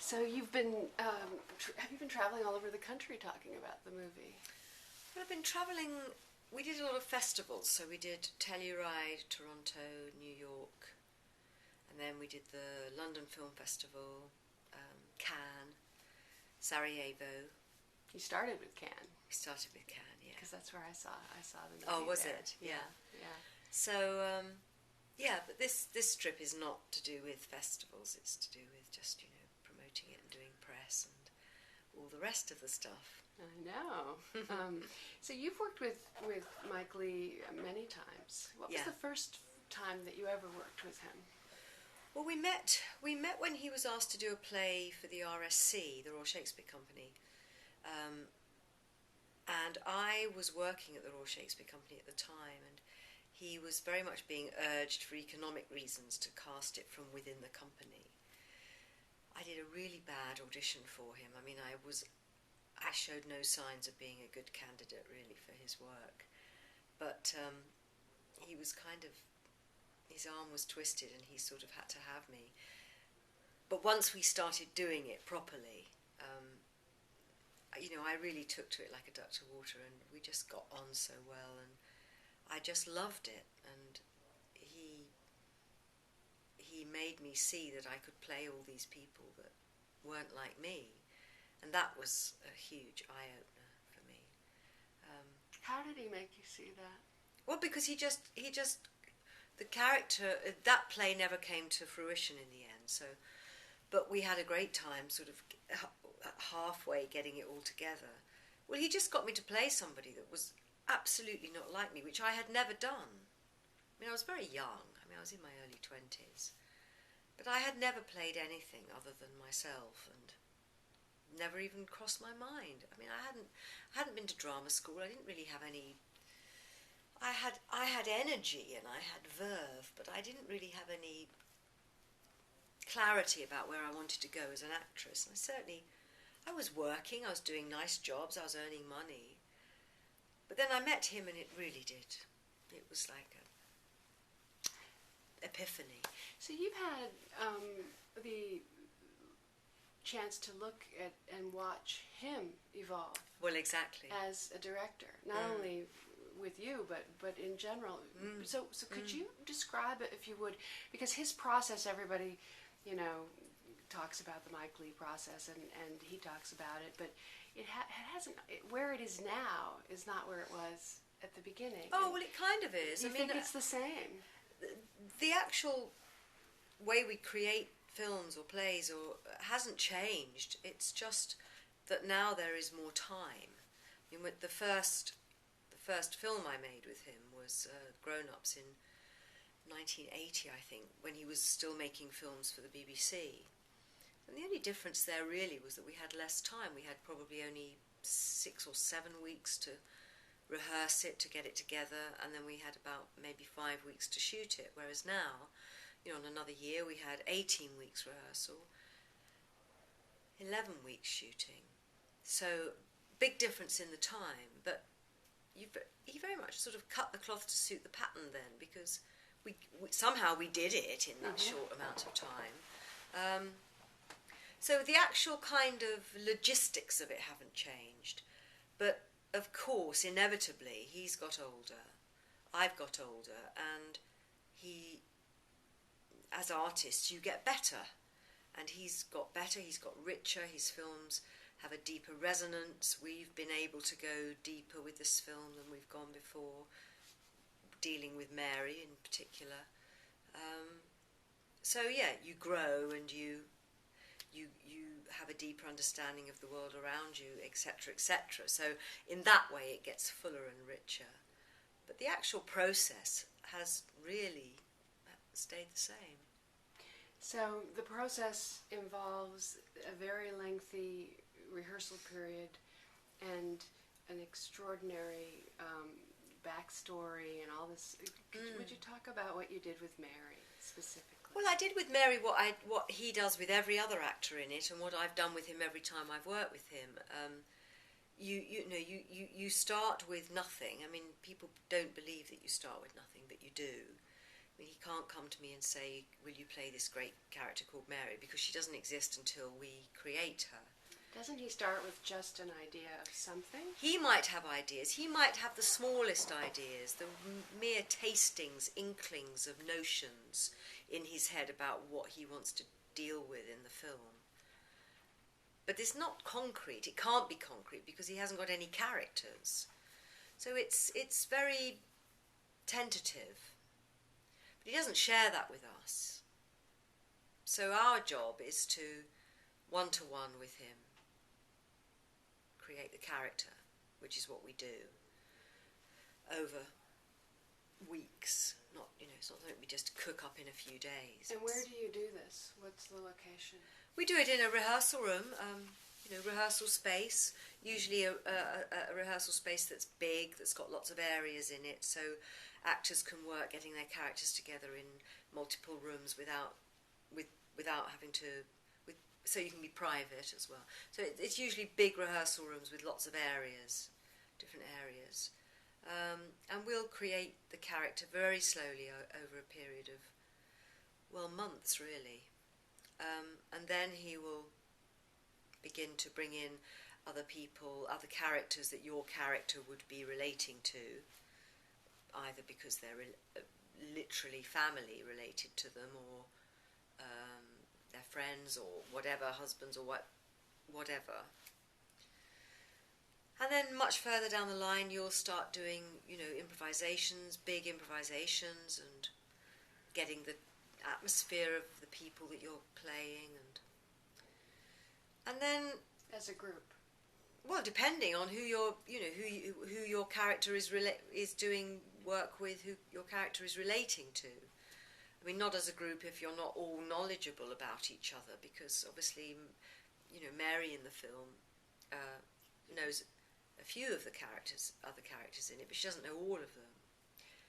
So you've been, have you been traveling all over the country talking about the movie? Well, I've been travelling. We did a lot of festivals, so we did Telluride, Toronto, New York, and then we did the London Film Festival, Cannes, Sarajevo. You started with Cannes. We started with Cannes, yeah. Because that's where I saw the movie. Oh, was there. it? Yeah. Yeah. So, yeah, but this trip is not to do with festivals. It's to do with just, promoting it and doing press and all the rest of the stuff. I know. So you've worked with Mike Leigh many times. What was the first time that you ever worked with him? Well, we met when he was asked to do a play for the RSC, the Royal Shakespeare Company. And I was working at the Royal Shakespeare Company at the time, and he was very much being urged for economic reasons to cast it from within the company. I did a really bad audition for him. I mean, I showed no signs of being a good candidate, really, for his work. But he was his arm was twisted and he sort of had to have me. But once we started doing it properly, I really took to it like a duck to water, and we just got on so well, and I just loved it. And he made me see that I could play all these people that weren't like me. And that was a huge eye-opener for me. How did he make you see that? Well, because he just, the character, that play never came to fruition in the end. So, but we had a great time, sort of halfway getting it all together. Well, he just got me to play somebody that was absolutely not like me, which I had never done. I mean, I was very young. I mean, I was in my early 20s. But I had never played anything other than myself, and never even crossed my mind. I mean, I hadn't been to drama school. I didn't really have any. I had energy and I had verve, but I didn't really have any clarity about where I wanted to go as an actress. And I was working. I was doing nice jobs. I was earning money. But then I met him, and it really did. It was like a epiphany. So you've had the chance to look at and watch him evolve. Well, exactly. As a director, not only with you, but in general. So could you describe it, if you would, because his process, everybody, talks about the Mike Leigh process, and he talks about it, but it hasn't. Where it is now is not where it was at the beginning. Oh, well, it kind of is. I think it's the same. The actual way we create films or plays hasn't changed. It's just that now there is more time. I mean, with the first film I made with him was Grown Ups in 1980, I think, when he was still making films for the BBC. And the only difference there really was that we had less time. We had probably only 6 or 7 weeks to rehearse it, to get it together, and then we had about maybe 5 weeks to shoot it. Whereas now, in another year we had 18 weeks rehearsal, 11 weeks shooting. So big difference in the time, but he very much sort of cut the cloth to suit the pattern then, because we somehow we did it in that short amount of time. So the actual kind of logistics of it haven't changed, but of course, inevitably, he's got older, I've got older, and as artists, you get better. And he's got better, he's got richer, his films have a deeper resonance. We've been able to go deeper with this film than we've gone before, dealing with Mary in particular. So yeah, you grow and you have a deeper understanding of the world around you, etc., etc. So in that way it gets fuller and richer. But the actual process has really stayed the same. So the process involves a very lengthy rehearsal period and an extraordinary backstory and all this. Would you talk about what you did with Mary specifically? Well, I did with Mary what he does with every other actor in it, and what I've done with him every time I've worked with him. You start with nothing. I mean, people don't believe that you start with nothing, but you do. I mean, he can't come to me and say, will you play this great character called Mary, because she doesn't exist until we create her. Doesn't he start with just an idea of something? He might have ideas. He might have the smallest ideas, the mere tastings, inklings of notions in his head about what he wants to deal with in the film. But it's not concrete. It can't be concrete because he hasn't got any characters. So it's very tentative. But he doesn't share that with us. So our job is to one-to-one with him create the character, which is what we do over weeks. Not, it's not something we just cook up in a few days. And where do you do this? What's the location? We do it in a rehearsal room, rehearsal space. Usually a rehearsal space that's big, that's got lots of areas in it, so actors can work getting their characters together in multiple rooms without having to. So you can be private as well. So it's usually big rehearsal rooms with lots of areas, different areas. And we'll create the character very slowly over a period of, months really. And then he will begin to bring in other people, other characters that your character would be relating to, either because they're literally family related to them, or their friends, or whatever, husbands, or whatever. And then much further down the line, you'll start doing, improvisations, big improvisations, and getting the atmosphere of the people that you're playing, and then as a group. Well, depending on who your character is doing work with, who your character is relating to. I mean, not as a group if you're not all knowledgeable about each other, because obviously, Mary in the film knows a few of the other characters in it, but she doesn't know all of them.